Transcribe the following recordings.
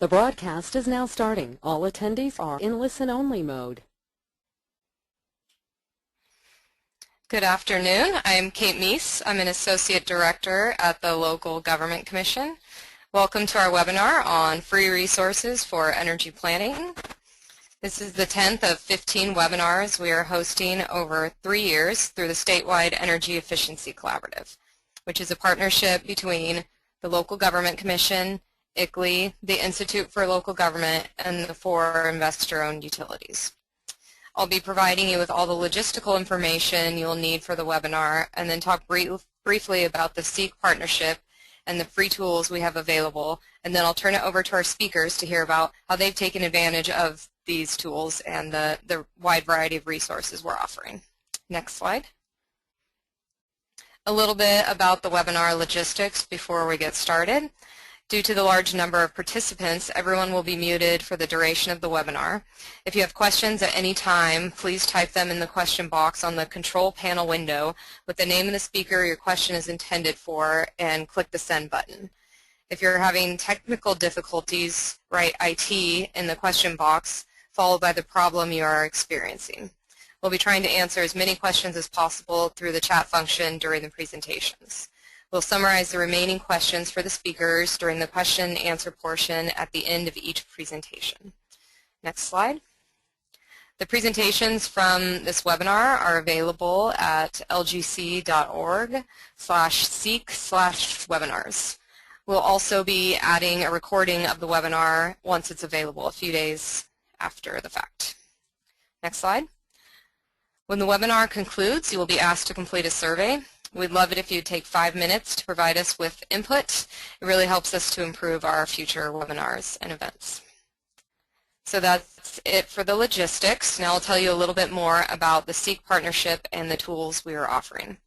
The broadcast is now starting. All attendees are in listen-only mode. Good afternoon. I'm Kate Meese. I'm an Associate Director at the Local Government Commission. Welcome to our webinar on free resources for energy planning. This is the 10th of 15 webinars we are hosting over 3 years through the Statewide Energy Efficiency Collaborative, which is a partnership between the Local Government Commission, ICLEI, the Institute for Local Government, and the 4 investor-owned utilities. I'll be providing you with all the logistical information you'll need for the webinar and then talk briefly about the SEEC partnership and the free tools we have available, and then I'll turn it over to our speakers to hear about how they've taken advantage of these tools and the wide variety of resources we're offering. Next slide. A little bit about the webinar logistics before we get started. Due to the large number of participants, everyone will be muted for the duration of the webinar. If you have questions at any time, please type them in the question box on the control panel window with the name of the speaker your question is intended for and click the send button. If you're having technical difficulties, write IT in the question box followed by the problem you are experiencing. We'll be trying to answer as many questions as possible through the chat function during the presentations. We'll summarize the remaining questions for the speakers during the question and answer portion at the end of each presentation. Next slide. The presentations from this webinar are available at lgc.org/seek/webinars. We'll also be adding a recording of the webinar once it's available a few days after the fact. Next slide. When the webinar concludes, you will be asked to complete a survey. We'd love it if you'd take 5 minutes to provide us with input. It really helps us to improve our future webinars and events. So that's it for the logistics. Now I'll tell you a little bit more about the SEEC partnership and the tools we are offering.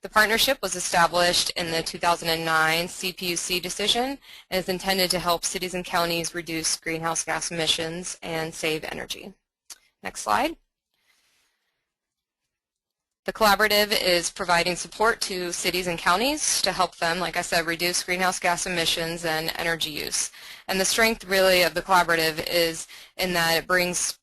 The partnership was established in the 2009 CPUC decision and is intended to help cities and counties reduce greenhouse gas emissions and save energy. Next slide. The collaborative is providing support to cities and counties to help them, like I said, reduce greenhouse gas emissions and energy use. And the strength really of the collaborative is in that it brings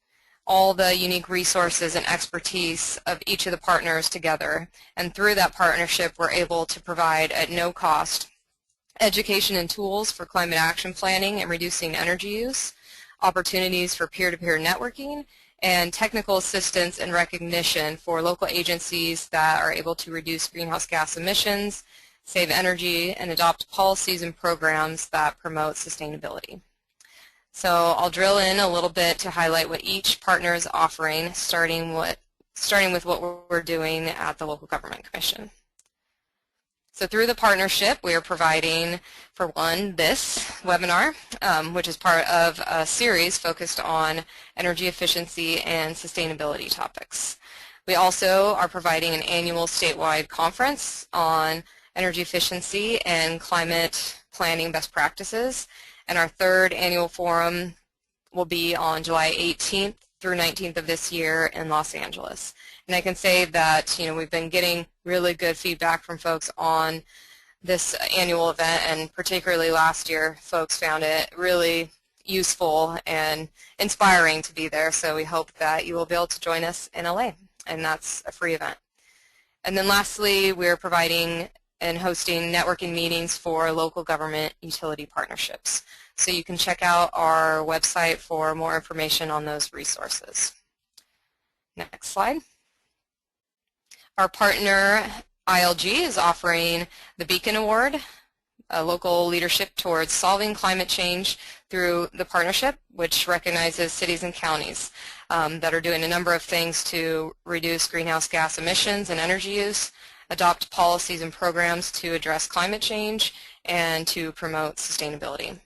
all the unique resources and expertise of each of the partners together. And through that partnership, we're able to provide at no cost education and tools for climate action planning and reducing energy use, opportunities for peer-to-peer networking, and technical assistance and recognition for local agencies that are able to reduce greenhouse gas emissions, save energy, and adopt policies and programs that promote sustainability. So I'll drill in a little bit to highlight what each partner is offering, starting with what we're doing at the Local Government Commission. So through the partnership, we are providing, for one, this webinar, which is part of a series focused on energy efficiency and sustainability topics. We also are providing an annual statewide conference on energy efficiency and climate planning best practices, and our 3rd annual forum will be on July 18th through 19th of this year in Los Angeles. And I can say that, we've been getting really good feedback from folks on this annual event, and particularly last year, folks found it really useful and inspiring to be there. So we hope that you will be able to join us in LA, and that's a free event. And then lastly, we're providing and hosting networking meetings for local government utility partnerships. So you can check out our website for more information on those resources. Next slide. Our partner ILG is offering the Beacon Award, a local leadership towards solving climate change through the partnership, which recognizes cities and counties that are doing a number of things to reduce greenhouse gas emissions and energy use, adopt policies and programs to address climate change, and to promote sustainability.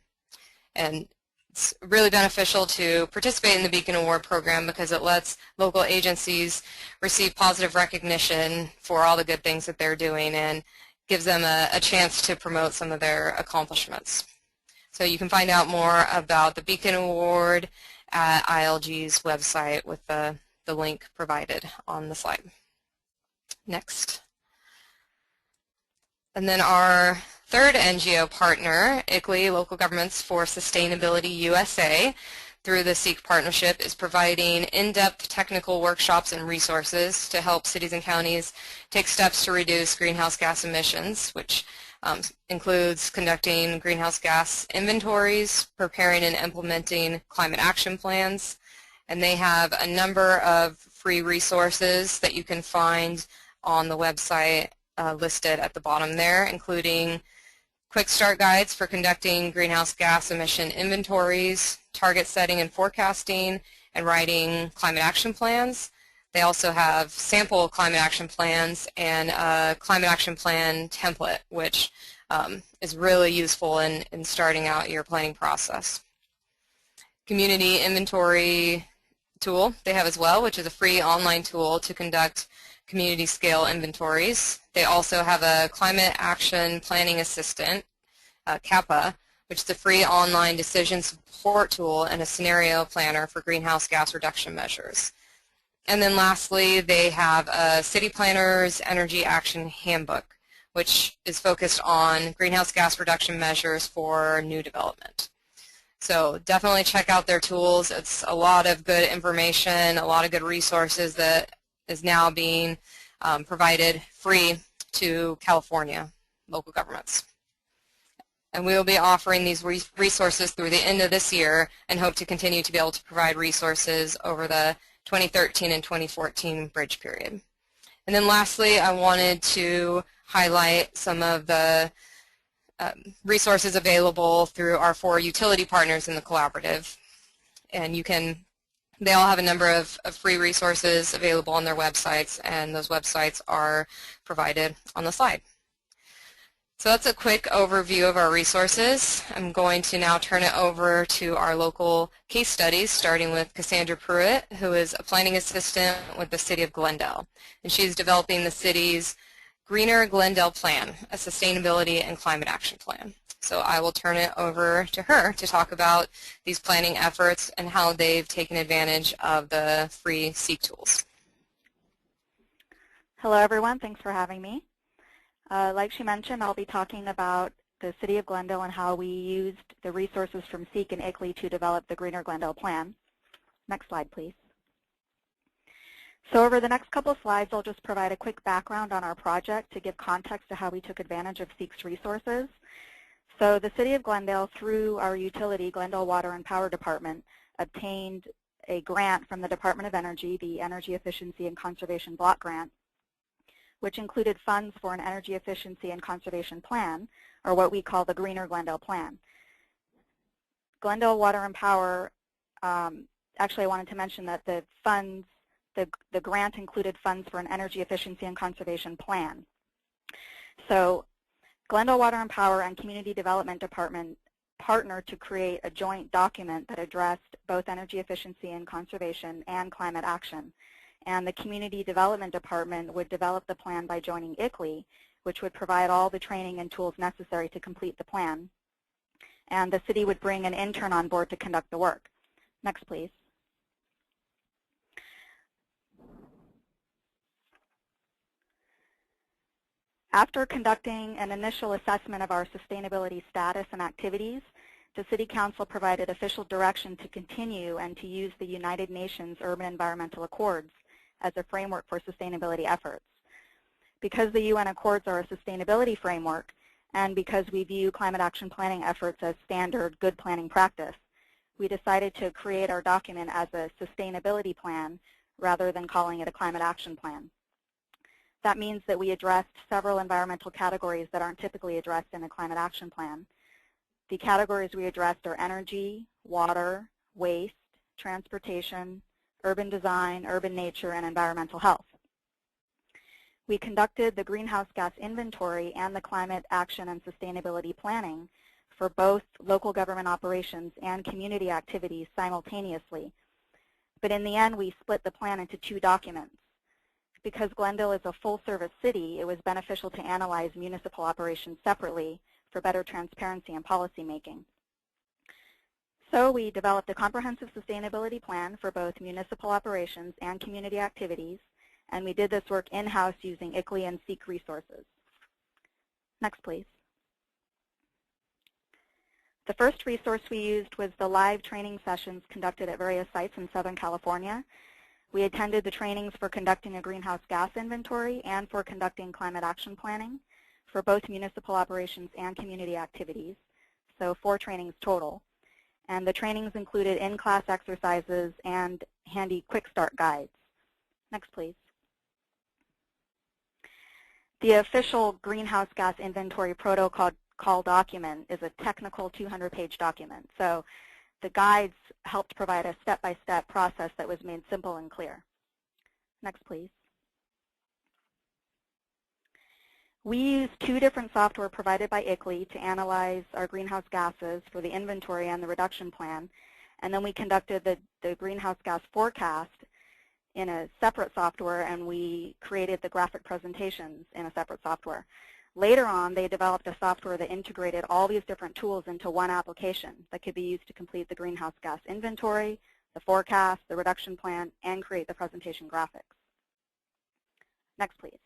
And it's really beneficial to participate in the Beacon Award program because it lets local agencies receive positive recognition for all the good things that they're doing and gives them a chance to promote some of their accomplishments. So you can find out more about the Beacon Award at ILG's website with the link provided on the slide. Next. And then our third NGO partner, ICLEI, Local Governments for Sustainability USA, through the SEEC partnership, is providing in-depth technical workshops and resources to help cities and counties take steps to reduce greenhouse gas emissions, which includes conducting greenhouse gas inventories, preparing and implementing climate action plans, and they have a number of free resources that you can find on the website listed at the bottom there, including quick start guides for conducting greenhouse gas emission inventories, target setting and forecasting, and writing climate action plans. They also have sample climate action plans and a climate action plan template, which is really useful in starting out your planning process. Community inventory tool they have as well, which is a free online tool to conduct community scale inventories. They also have a climate action planning assistant, CAPA, which is a free online decision support tool and a scenario planner for greenhouse gas reduction measures. And then lastly, they have a City Planner's Energy Action Handbook, which is focused on greenhouse gas reduction measures for new development. So definitely check out their tools. It's a lot of good information, a lot of good resources that is now being provided free to California local governments. And we will be offering these resources through the end of this year and hope to continue to be able to provide resources over the 2013 and 2014 bridge period. And then lastly, I wanted to highlight some of the resources available through our 4 utility partners in the collaborative. And they all have a number of free resources available on their websites, and those websites are provided on the slide. So that's a quick overview of our resources. I'm going to now turn it over to our local case studies, starting with Cassandra Pruitt, who is a planning assistant with the City of Glendale. And she's developing the city's Greener Glendale Plan, a sustainability and climate action plan. So I will turn it over to her to talk about these planning efforts and how they've taken advantage of the free SEEC tools. Hello everyone, thanks for having me. Like she mentioned, I'll be talking about the City of Glendale and how we used the resources from SEEC and ICLEI to develop the Greener Glendale Plan. Next slide, please. So over the next couple of slides, I'll just provide a quick background on our project to give context to how we took advantage of SEEC's resources. So the City of Glendale, through our utility, Glendale Water and Power Department, obtained a grant from the Department of Energy, the Energy Efficiency and Conservation Block Grant, which included funds for an energy efficiency and conservation plan, or what we call the Greener Glendale Plan. Glendale Water and Power, actually I wanted to mention that the funds, the grant included funds for an energy efficiency and conservation plan. So Glendale Water and Power and Community Development Department partnered to create a joint document that addressed both energy efficiency and conservation and climate action. And the Community Development Department would develop the plan by joining ICLEI, which would provide all the training and tools necessary to complete the plan. And the city would bring an intern on board to conduct the work. Next, please. After conducting an initial assessment of our sustainability status and activities, the City Council provided official direction to continue and to use the United Nations Urban Environmental Accords as a framework for sustainability efforts. Because the UN Accords are a sustainability framework, and because we view climate action planning efforts as standard good planning practice, we decided to create our document as a sustainability plan rather than calling it a climate action plan. That means that we addressed several environmental categories that aren't typically addressed in a climate action plan. The categories we addressed are energy, water, waste, transportation, urban design, urban nature, and environmental health. We conducted the greenhouse gas inventory and the climate action and sustainability planning for both local government operations and community activities simultaneously. But in the end, we split the plan into 2 documents. Because Glendale is a full-service city, it was beneficial to analyze municipal operations separately for better transparency and policy making. So we developed a comprehensive sustainability plan for both municipal operations and community activities, and we did this work in-house using ICLEI and SEEC resources. Next, please. The first resource we used was the live training sessions conducted at various sites in Southern California. We attended the trainings for conducting a greenhouse gas inventory and for conducting climate action planning for both municipal operations and community activities, so 4 trainings total. And the trainings included in-class exercises and handy quick start guides. Next, please. The official greenhouse gas inventory protocol document is a technical 200-page document. So the guides helped provide a step-by-step process that was made simple and clear. Next, please. We used 2 different software provided by ICLEI to analyze our greenhouse gases for the inventory and the reduction plan. And then we conducted the greenhouse gas forecast in a separate software, and we created the graphic presentations in a separate software. Later on, they developed a software that integrated all these different tools into one application that could be used to complete the greenhouse gas inventory, the forecast, the reduction plan, and create the presentation graphics. Next, please.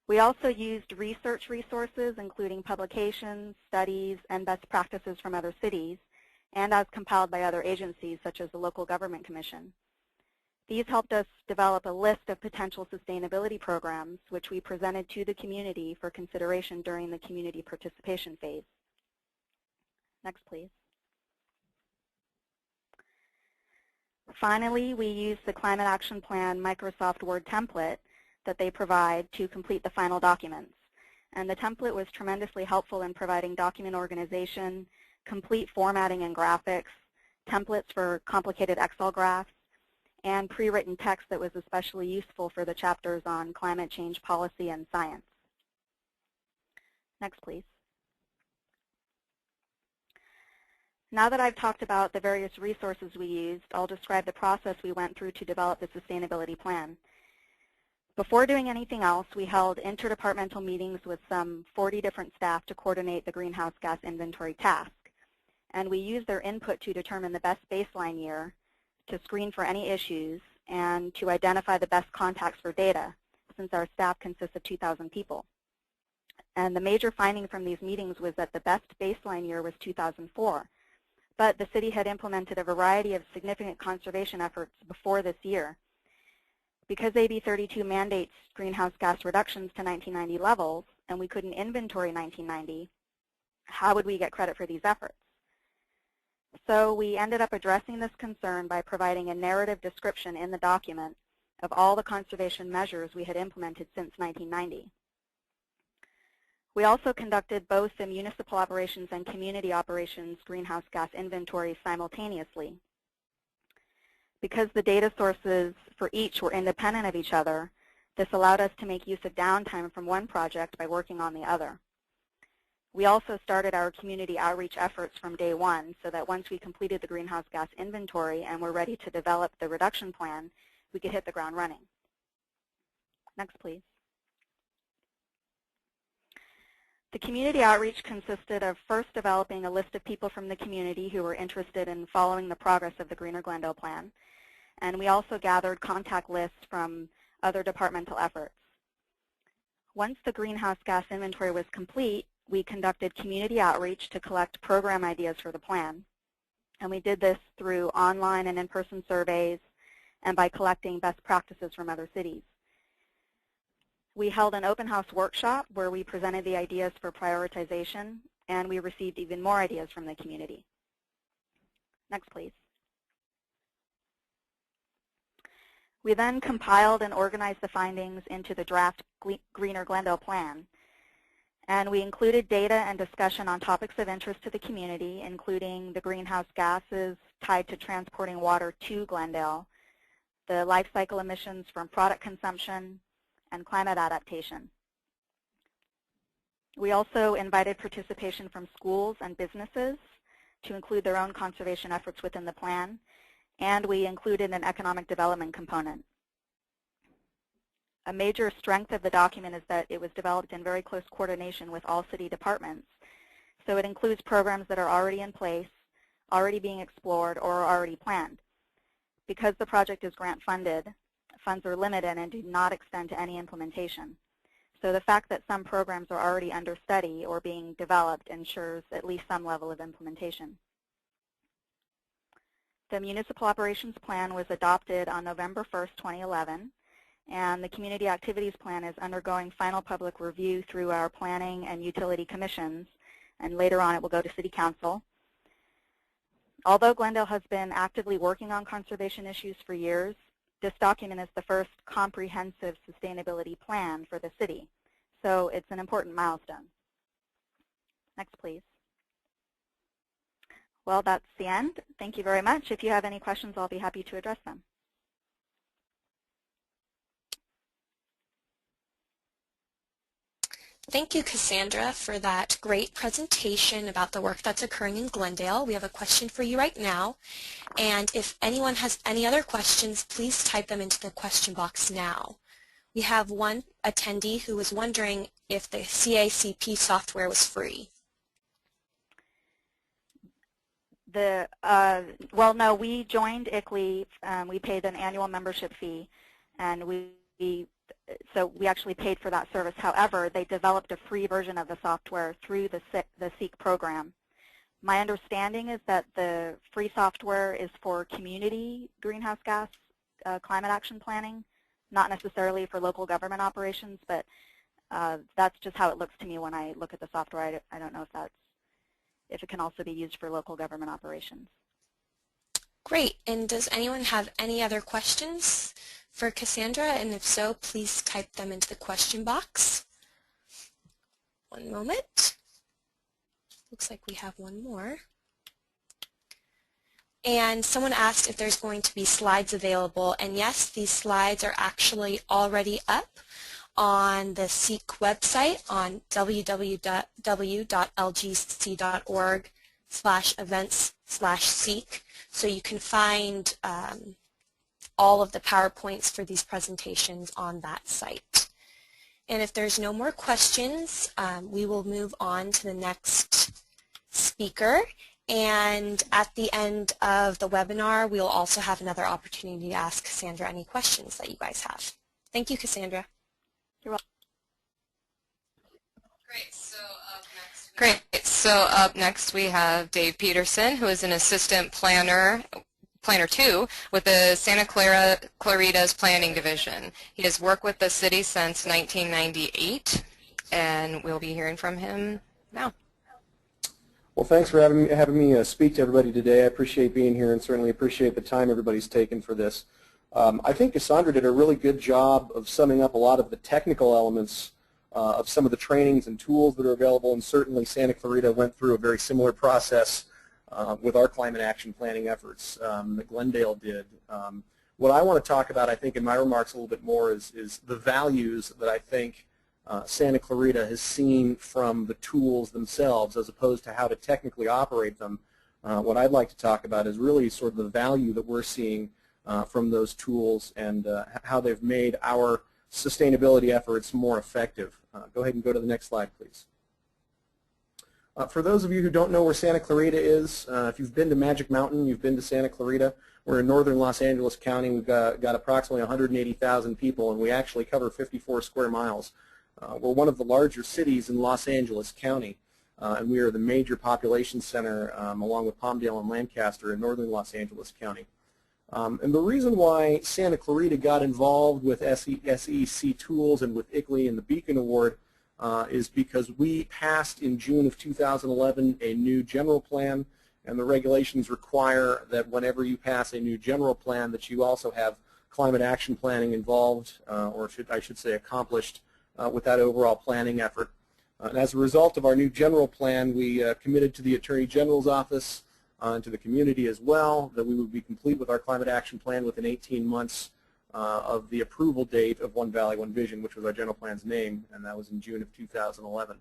We also used research resources, including publications, studies, and best practices from other cities, and as compiled by other agencies, such as the Local Government Commission. These helped us develop a list of potential sustainability programs, which we presented to the community for consideration during the community participation phase. Next, please. Finally, we used the Climate Action Plan Microsoft Word template that they provide to complete the final documents. And the template was tremendously helpful in providing document organization, complete formatting and graphics, templates for complicated Excel graphs, and pre-written text that was especially useful for the chapters on climate change policy and science. Next, please. Now that I've talked about the various resources we used, I'll describe the process we went through to develop the sustainability plan. Before doing anything else, we held interdepartmental meetings with some 40 different staff to coordinate the greenhouse gas inventory task. And we used their input to determine the best baseline year, to screen for any issues, and to identify the best contacts for data, since our staff consists of 2,000 people. And the major finding from these meetings was that the best baseline year was 2004. But the city had implemented a variety of significant conservation efforts before this year. Because AB 32 mandates greenhouse gas reductions to 1990 levels, and we couldn't inventory 1990, how would we get credit for these efforts? So we ended up addressing this concern by providing a narrative description in the document of all the conservation measures we had implemented since 1990. We also conducted both the municipal operations and community operations greenhouse gas inventory simultaneously. Because the data sources for each were independent of each other, this allowed us to make use of downtime from one project by working on the other. We also started our community outreach efforts from day one, so that once we completed the greenhouse gas inventory and were ready to develop the reduction plan, we could hit the ground running. Next, please. The community outreach consisted of first developing a list of people from the community who were interested in following the progress of the Greener Glendale Plan, and we also gathered contact lists from other departmental efforts. Once the greenhouse gas inventory was complete, we conducted community outreach to collect program ideas for the plan. And we did this through online and in-person surveys and by collecting best practices from other cities. We held an open house workshop where we presented the ideas for prioritization, and we received even more ideas from the community. Next, please. We then compiled and organized the findings into the draft Greener Glendale Plan. And we included data and discussion on topics of interest to the community, including the greenhouse gases tied to transporting water to Glendale, the life cycle emissions from product consumption, and climate adaptation. We also invited participation from schools and businesses to include their own conservation efforts within the plan, and we included an economic development component. A major strength of the document is that it was developed in very close coordination with all city departments. So it includes programs that are already in place, already being explored, or are already planned. Because the project is grant funded, funds are limited and do not extend to any implementation. So the fact that some programs are already under study or being developed ensures at least some level of implementation. The Municipal Operations Plan was adopted on November 1st, 2011, and the Community Activities Plan is undergoing final public review through our Planning and Utility Commissions, and later on it will go to City Council. Although Glendale has been actively working on conservation issues for years, this document is the first comprehensive sustainability plan for the city, so it's an important milestone. Next, please. Well, that's the end. Thank you very much. If you have any questions, I'll be happy to address them. Thank you, Cassandra, for that great presentation about the work that's occurring in Glendale. We have a question for you right now, and if anyone has any other questions, please type them into the question box now. We have one attendee who was wondering if the CACP software was free. Well, no, we joined ICLEI. We paid an annual membership fee, and so we actually paid for that service. However, they developed a free version of the software through the SEEC program. My understanding is that the free software is for community greenhouse gas climate action planning, not necessarily for local government operations, but that's just how it looks to me when I look at the software. I don't know if it can also be used for local government operations. Great. And does anyone have any other questions for Cassandra? And if so, please type them into the question box. One moment. Looks like we have one more. And someone asked if there's going to be slides available. And yes, these slides are actually already up on the SEEC website on www.lgc.org/events/SEEC. So you can find all of the PowerPoints for these presentations on that site. And if there's no more questions, we will move on to the next speaker. And at the end of the webinar, we'll also have another opportunity to ask Cassandra any questions that you guys have. Thank you, Cassandra. You're welcome. Great. So up next we have Dave Peterson, who is an assistant planner 2 with the Santa Clarita's Planning Division. He has worked with the city since 1998, and we'll be hearing from him now. Well, thanks for having me speak to everybody today. I appreciate being here and certainly appreciate the time everybody's taken for this. I think Cassandra did a really good job of summing up a lot of the technical elements of some of the trainings and tools that are available, and certainly Santa Clarita went through a very similar process with our climate action planning efforts that Glendale did. What I want to talk about, I think, in my remarks a little bit more is the values that I think Santa Clarita has seen from the tools themselves as opposed to how to technically operate them. What I'd like to talk about is really sort of the value that we're seeing from those tools and how they've made our sustainability efforts more effective. Go ahead and go to the next slide, please. For those of you who don't know where Santa Clarita is, if you've been to Magic Mountain, you've been to Santa Clarita. We're in northern Los Angeles County. We've got approximately 180,000 people, and we actually cover 54 square miles. We're one of the larger cities in Los Angeles County, and we are the major population center along with Palmdale and Lancaster in northern Los Angeles County. And the reason why Santa Clarita got involved with SEC tools and with ICLEI and the Beacon Award is because we passed in June of 2011 a new general plan, and the regulations require that whenever you pass a new general plan that you also have climate action planning involved, or I should say accomplished with that overall planning effort. And as a result of our new general plan, we committed to the Attorney General's office and to the community as well that we would be complete with our climate action plan within 18 months of the approval date of One Valley, One Vision, which was our general plan's name, and that was in June of 2011.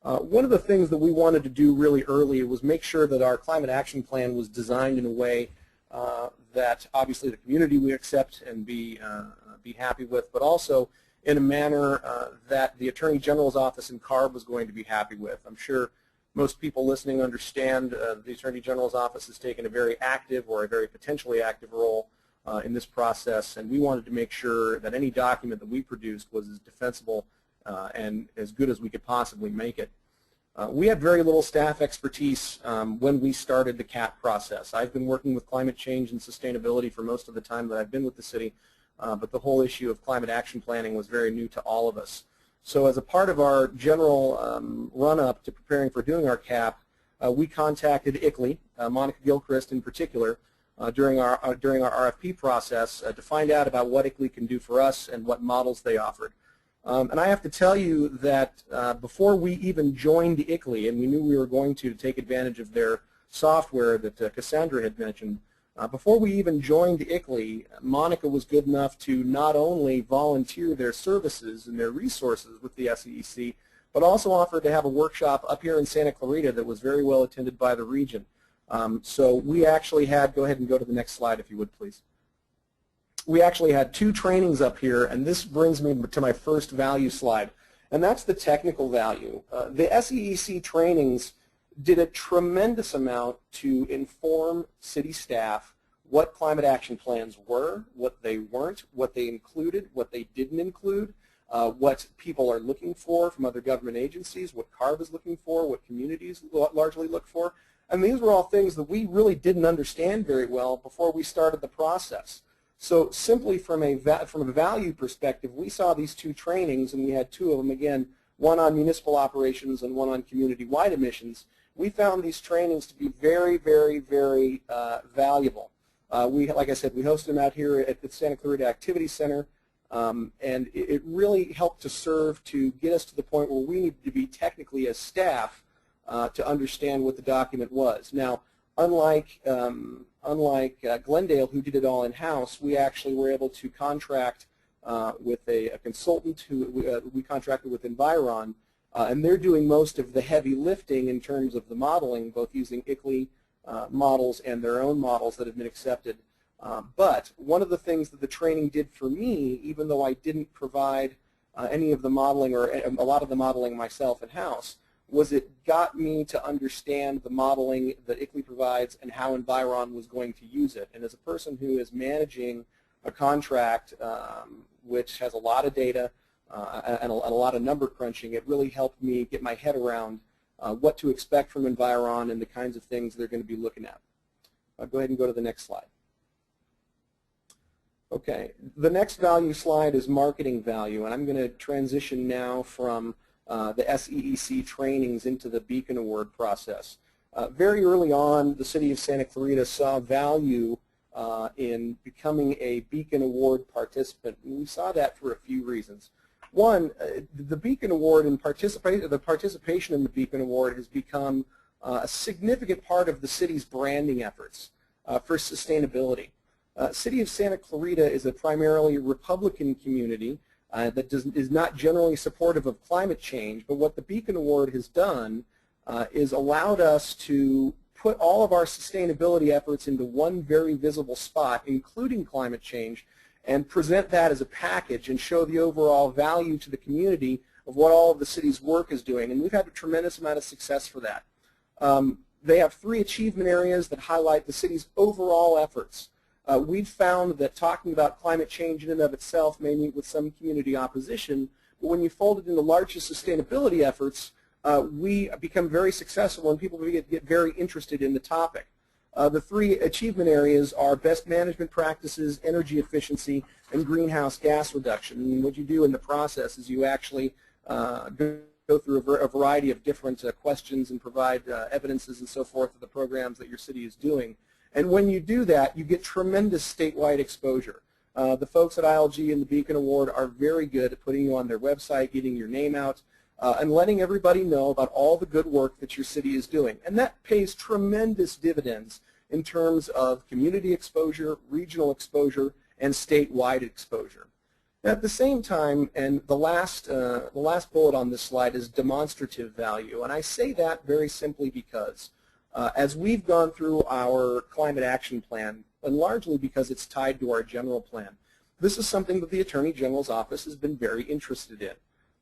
One of the things that we wanted to do really early was make sure that our climate action plan was designed in a way that obviously the community would accept and be happy with, but also in a manner that the Attorney General's office and CARB was going to be happy with. I'm sure most people listening understand the Attorney General's office has taken a very active or a very potentially active role in this process, and we wanted to make sure that any document that we produced was as defensible and as good as we could possibly make it. We had very little staff expertise when we started the CAP process. I've been working with climate change and sustainability for most of the time that I've been with the city, but the whole issue of climate action planning was very new to all of us. So as a part of our general run-up to preparing for doing our CAP, we contacted ICLEI, Monica Gilchrist in particular, during our RFP process to find out about what ICLEI can do for us and what models they offered. And I have to tell you that before we even joined ICLEI, and we knew we were going to take advantage of their software that Cassandra had mentioned, before we even joined ICLEI, Monica was good enough to not only volunteer their services and their resources with the SEEC, but also offered to have a workshop up here in Santa Clarita that was very well attended by the region. So we actually had, go ahead and go to the next slide if you would please. We actually had 2 trainings up here, and this brings me to my first value slide, and that's the technical value. The SEEC trainings did a tremendous amount to inform city staff what climate action plans were, what they weren't, what they included, what they didn't include, what people are looking for from other government agencies, what CARB is looking for, what communities largely look for. And these were all things that we really didn't understand very well before we started the process. So simply from a value perspective, we saw these 2 trainings, and we had 2 of them, again, one on municipal operations and one on community-wide emissions. We found these trainings to be very, very, very valuable. Like I said, we hosted them out here at the Santa Clarita Activity Center, and it really helped to serve to get us to the point where we needed to be technically as staff to understand what the document was. Now, unlike Glendale, who did it all in-house, we actually were able to contract with a consultant who we contracted with Environ, and they're doing most of the heavy lifting in terms of the modeling, both using ICLEI models and their own models that have been accepted. But one of the things that the training did for me, even though I didn't provide any of the modeling or a lot of the modeling myself in-house, was it got me to understand the modeling that ICLEI provides and how Environ was going to use it. And as a person who is managing a contract which has a lot of data and a lot of number crunching, it really helped me get my head around what to expect from Environ and the kinds of things they're going to be looking at. I'll go ahead and go to the next slide. Okay, the next value slide is marketing value, and I'm going to transition now from the SEEC trainings into the Beacon Award process. Very early on, the city of Santa Clarita saw value in becoming a Beacon Award participant, and we saw that for a few reasons. One, the Beacon Award and the participation in the Beacon Award has become a significant part of the city's branding efforts for sustainability. City of Santa Clarita is a primarily Republican community that is not generally supportive of climate change, but what the Beacon Award has done is allowed us to put all of our sustainability efforts into one very visible spot, including climate change, and present that as a package and show the overall value to the community of what all of the city's work is doing. And we've had a tremendous amount of success for that. They have 3 achievement areas that highlight the city's overall efforts. We've found that talking about climate change in and of itself may meet with some community opposition, but when you fold it into larger sustainability efforts, we become very successful and people get very interested in the topic. The 3 achievement areas are best management practices, energy efficiency, and greenhouse gas reduction. And what you do in the process is you actually go through a variety of different questions and provide evidences and so forth of the programs that your city is doing. And when you do that, you get tremendous statewide exposure. The folks at ILG and the Beacon Award are very good at putting you on their website, getting your name out, and letting everybody know about all the good work that your city is doing. And that pays tremendous dividends in terms of community exposure, regional exposure, and statewide exposure. At the same time, and the last bullet on this slide is demonstrative value. And I say that very simply because as we've gone through our climate action plan, and largely because it's tied to our general plan, this is something that the Attorney General's office has been very interested in.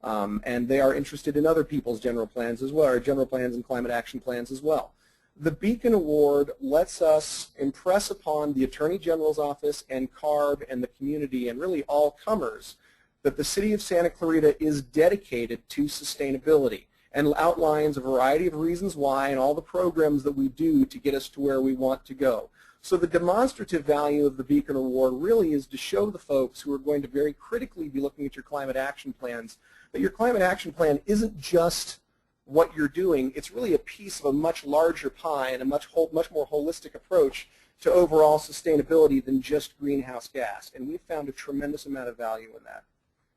And they are interested in other people's general plans as well, or general plans and climate action plans as well. The Beacon Award lets us impress upon the Attorney General's office and CARB and the community and really all comers that the City of Santa Clarita is dedicated to sustainability and outlines a variety of reasons why and all the programs that we do to get us to where we want to go. So the demonstrative value of the Beacon Award really is to show the folks who are going to very critically be looking at your climate action plans that your climate action plan isn't just what you're doing, it's really a piece of a much larger pie and a much more holistic approach to overall sustainability than just greenhouse gas. And we've found a tremendous amount of value in that.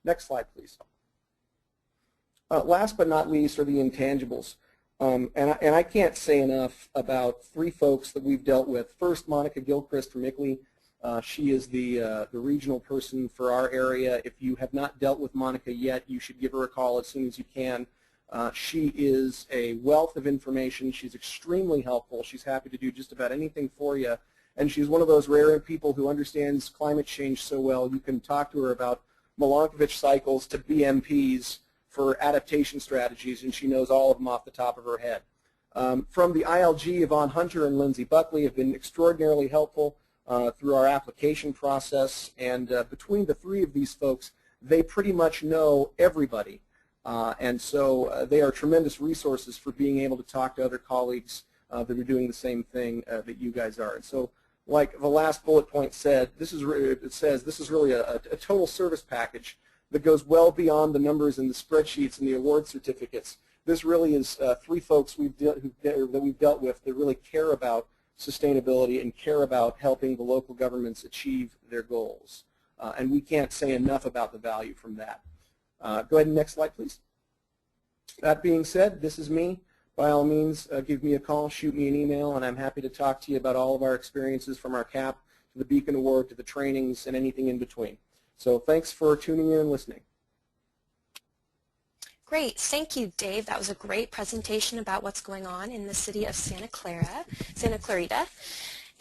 Next slide, please. Last but not least are the intangibles. And I can't say enough about three folks that we've dealt with. First, Monica Gilchrist from ICLEI. She is the regional person for our area. If you have not dealt with Monica yet, you should give her a call as soon as you can. She is a wealth of information. She's extremely helpful. She's happy to do just about anything for you. And she's one of those rare people who understands climate change so well. You can talk to her about Milankovitch cycles to BMPs for adaptation strategies, and she knows all of them off the top of her head. From the ILG, Yvonne Hunter and Lindsay Buckley have been extraordinarily helpful through our application process, and between the three of these folks, they pretty much know everybody. And so they are tremendous resources for being able to talk to other colleagues that are doing the same thing that you guys are. And so, like the last bullet point said, this is really a total service package that goes well beyond the numbers in the spreadsheets and the award certificates. This really is three folks that we've dealt with that really care about sustainability and care about helping the local governments achieve their goals. And we can't say enough about the value from that. Go ahead and next slide, please. That being said, this is me. By all means, give me a call, shoot me an email, and I'm happy to talk to you about all of our experiences from our CAP to the Beacon Award to the trainings and anything in between. So thanks for tuning in and listening. Great. Thank you, Dave. That was a great presentation about what's going on in the city of Santa Clarita.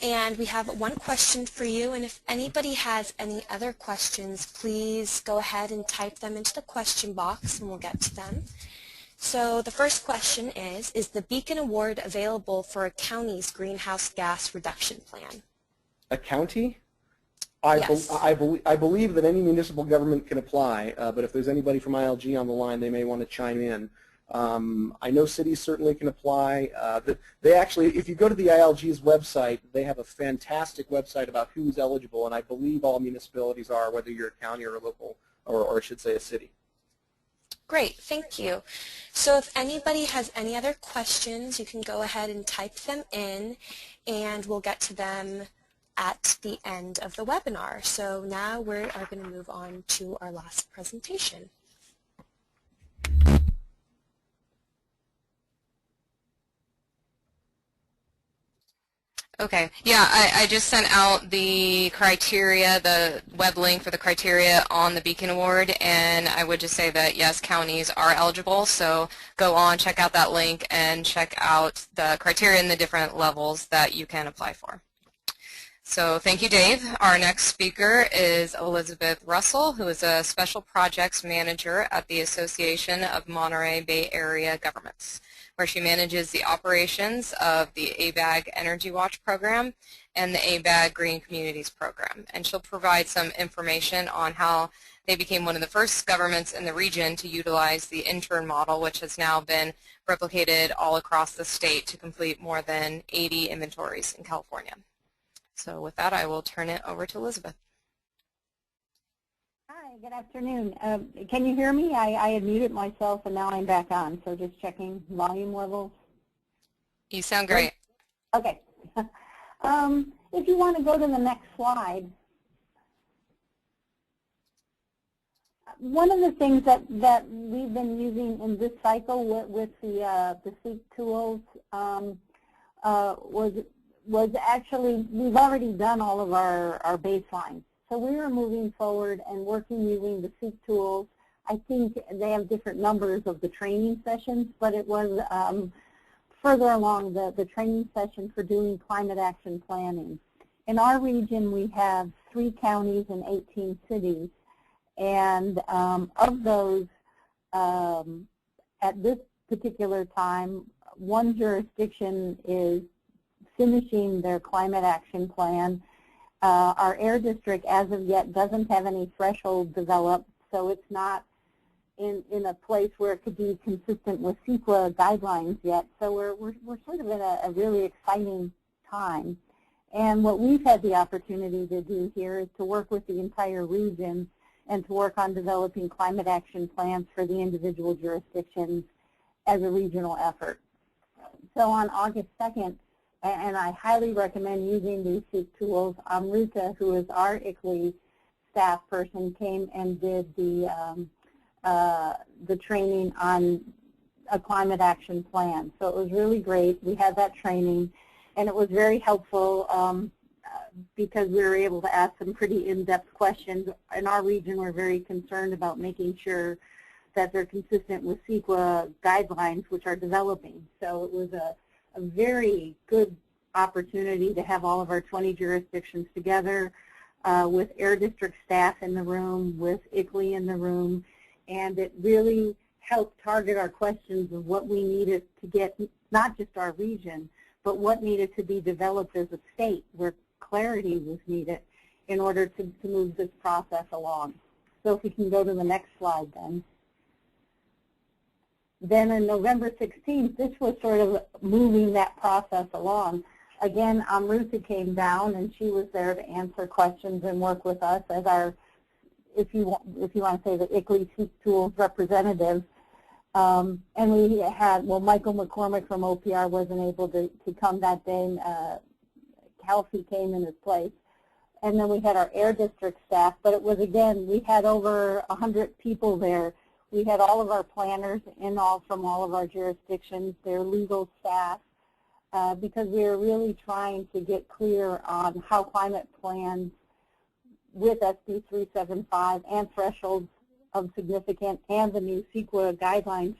And we have one question for you, and if anybody has any other questions, please go ahead and type them into the question box and we'll get to them. So the first question is the Beacon Award available for a county's greenhouse gas reduction plan? A county? Yes. I believe that any municipal government can apply, but if there's anybody from ILG on the line, they may want to chime in. I know cities certainly can apply. They actually, if you go to the ILG's website, they have a fantastic website about who's eligible, and I believe all municipalities are, whether you're a county or a local, or I should say a city. Great, thank you. So if anybody has any other questions, you can go ahead and type them in, and we'll get to them at the end of the webinar. So now we are going to move on to our last presentation. Okay, yeah, I just sent out the criteria, the web link for the criteria on the Beacon Award, and I would just say that yes, counties are eligible, so go on, check out that link, and check out the criteria and the different levels that you can apply for. So thank you, Dave. Our next speaker is Elizabeth Russell, who is a Special Projects Manager at the Association of Monterey Bay Area Governments, where she manages the operations of the ABAG Energy Watch program and the ABAG Green Communities program. And she'll provide some information on how they became one of the first governments in the region to utilize the intern model, which has now been replicated all across the state to complete more than 80 inventories in California. So with that, I will turn it over to Elizabeth. Hi, good afternoon. Can you hear me? I had muted myself and now I'm back on, so just checking volume levels. You sound great. Okay. If you want to go to the next slide. One of the things that we've been using in this cycle with the SEEC tools was actually, we've already done all of our baselines. So we were moving forward and working using the SEEC tools. I think they have different numbers of the training sessions, but it was further along the training session for doing climate action planning. In our region, we have 3 counties and 18 cities. And of those, at this particular time, one jurisdiction is finishing their climate action plan. Our air district, as of yet, doesn't have any threshold developed so it's not in a place where it could be consistent with CEQA guidelines yet. So we're sort of in a really exciting time. And what we've had the opportunity to do here is to work with the entire region and to work on developing climate action plans for the individual jurisdictions as a regional effort. So on August 2nd, and I highly recommend using these SEEC tools, Amrita, who is our ICLEI staff person, came and did the training on a climate action plan. So it was really great. We had that training, and it was very helpful because we were able to ask some pretty in-depth questions. In our region, we're very concerned about making sure that they're consistent with CEQA guidelines, which are developing. So it was a very good opportunity to have all of our 20 jurisdictions together with Air District staff in the room, with ICLEI in the room, and it really helped target our questions of what we needed to get, not just our region, but what needed to be developed as a state, where clarity was needed in order to move this process along. So if we can go to the next slide then. Then on November 16th, this was sort of moving that process along. Again, Amrita came down, and she was there to answer questions and work with us as our, if you want to say, the ICLEI SEEC Tools representative. And we had, well, Michael McCormick from OPR wasn't able to come that day. Kelsey came in his place. And then we had our Air District staff, but it was, again, we had over 100 people there. We had all of our planners from all of our jurisdictions, their legal staff, because we were really trying to get clear on how climate plans with SB 375 and thresholds of significant and the new CEQA guidelines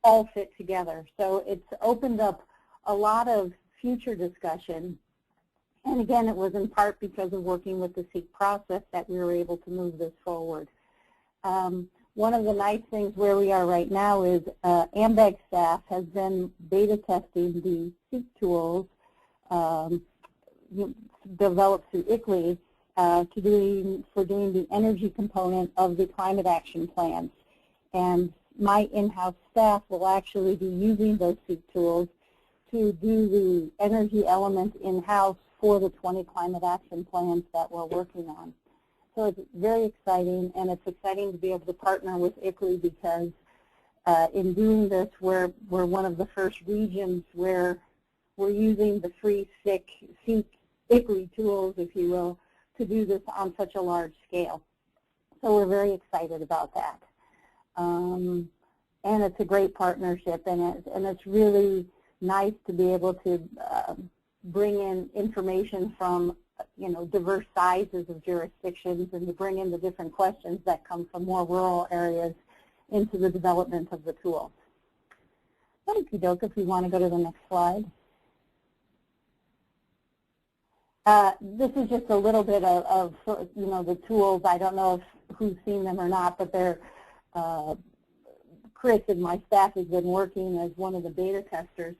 all fit together. So it's opened up a lot of future discussion. And again, it was in part because of working with the SEEC process that we were able to move this forward. One of the nice things where we are right now is AMBAG staff has been beta testing the SEEC tools developed through ICLEI for doing the energy component of the climate action plans. And my in-house staff will actually be using those SEEC tools to do the energy element in-house for the 20 climate action plans that we're working on. So it's very exciting, and it's exciting to be able to partner with ICLEI because in doing this, we're one of the first regions where we're using the free SEEC ICLEI tools, if you will, to do this on such a large scale. So we're very excited about that. And it's a great partnership, and it's really nice to be able to bring in information from diverse sizes of jurisdictions and to bring in the different questions that come from more rural areas into the development of the tools. Okey-doke, if we want to go to the next slide. This is just a little bit of the tools. I don't know who's seen them or not, but they're, Chris and my staff has been working as one of the beta testers.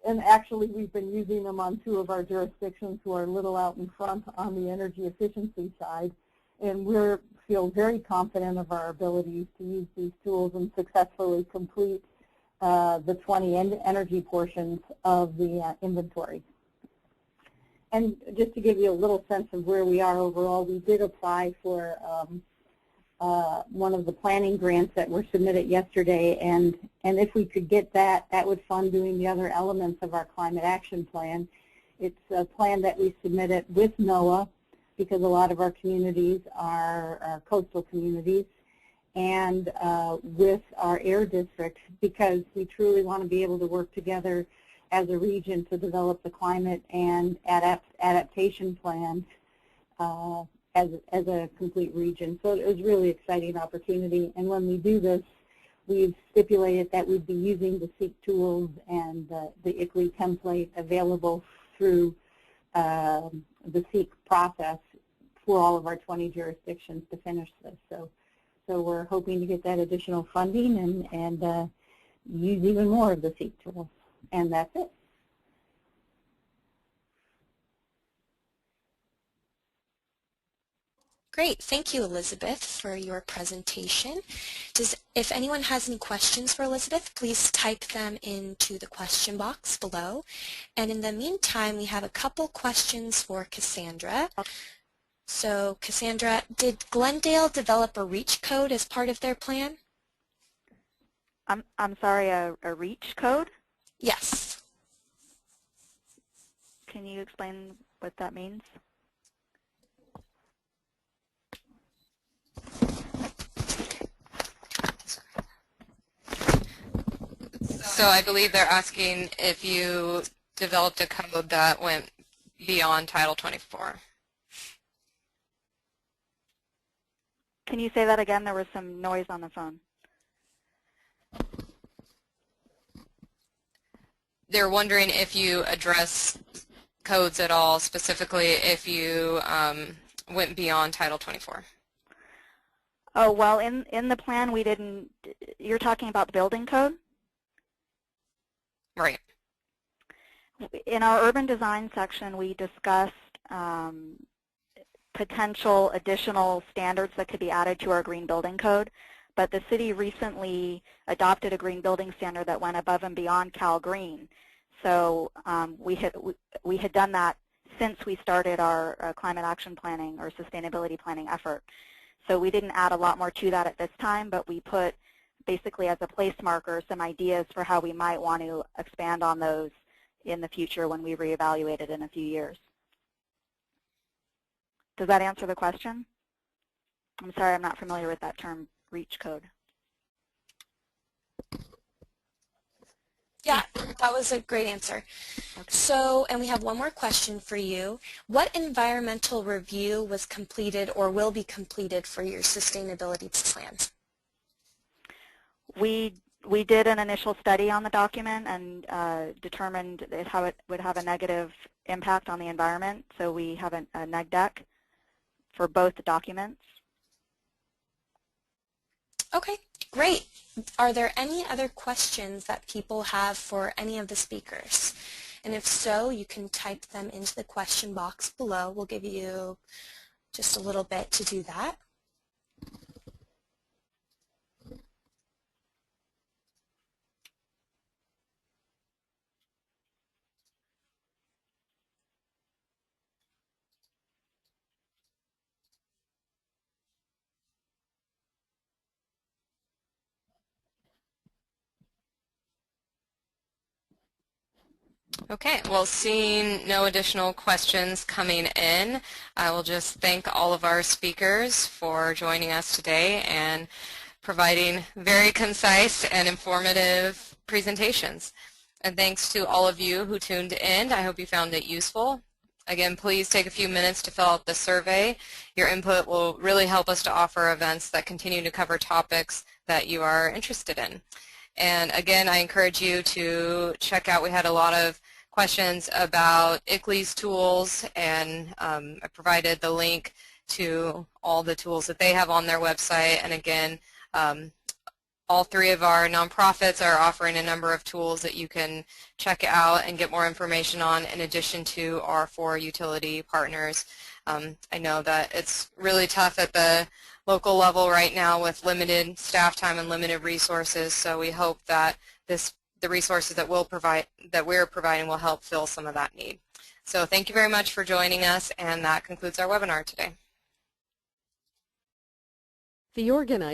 And actually, we've been using them on 2 of our jurisdictions who are a little out in front on the energy efficiency side. And we feel very confident of our abilities to use these tools and successfully complete the 20 energy portions of the inventory. And just to give you a little sense of where we are overall, we did apply for one of the planning grants that were submitted yesterday, and if we could get that, that would fund doing the other elements of our climate action plan. It's a plan that we submitted with NOAA because a lot of our communities are coastal communities, and with our Air District because we truly want to be able to work together as a region to develop the climate and adaptation plans as a complete region. So it was a really exciting opportunity. And when we do this, we've stipulated that we'd be using the SEEC tools and the ICLEI template available through the SEEC process for all of our 20 jurisdictions to finish this. So we're hoping to get that additional funding and use even more of the SEEC tools. And that's it. Great. Thank you, Elizabeth, for your presentation. If anyone has any questions for Elizabeth, please type them into the question box below. And in the meantime, we have a couple questions for Cassandra. So, Cassandra, did Glendale develop a REACH code as part of their plan? I'm sorry, a REACH code? Yes. Can you explain what that means? So I believe they're asking if you developed a code that went beyond Title 24. Can you say that again? There was some noise on the phone. They're wondering if you address codes at all, specifically if you went beyond Title 24. Oh, well, in the plan we didn't, you're talking about the building code? Right. In our urban design section, we discussed potential additional standards that could be added to our green building code, but the city recently adopted a green building standard that went above and beyond Cal Green. So we had done that since we started our climate action planning or sustainability planning effort. So we didn't add a lot more to that at this time, but we put basically as a place marker some ideas for how we might want to expand on those in the future when we reevaluate it in a few years. Does that answer the question? I'm sorry, I'm not familiar with that term, REACH code. Yeah, that was a great answer. Okay. So, and we have one more question for you. What environmental review was completed or will be completed for your sustainability plans? We did an initial study on the document and determined how it would have a negative impact on the environment. So we have a neg deck for both documents. Okay, great. Are there any other questions that people have for any of the speakers? And if so, you can type them into the question box below. We'll give you just a little bit to do that. Okay, well, seeing no additional questions coming in, I will just thank all of our speakers for joining us today and providing very concise and informative presentations. And thanks to all of you who tuned in. I hope you found it useful. Again, please take a few minutes to fill out the survey. Your input will really help us to offer events that continue to cover topics that you are interested in. And again, I encourage you to check out, we had a lot of questions about ICLEI's tools, and I provided the link to all the tools that they have on their website. And again, all three of our nonprofits are offering a number of tools that you can check out and get more information on, in addition to our 4 utility partners. I know that it's really tough at the local level right now with limited staff time and limited resources, so we hope that the resources that we're providing will help fill some of that need. So thank you very much for joining us, and that concludes our webinar today. The organizer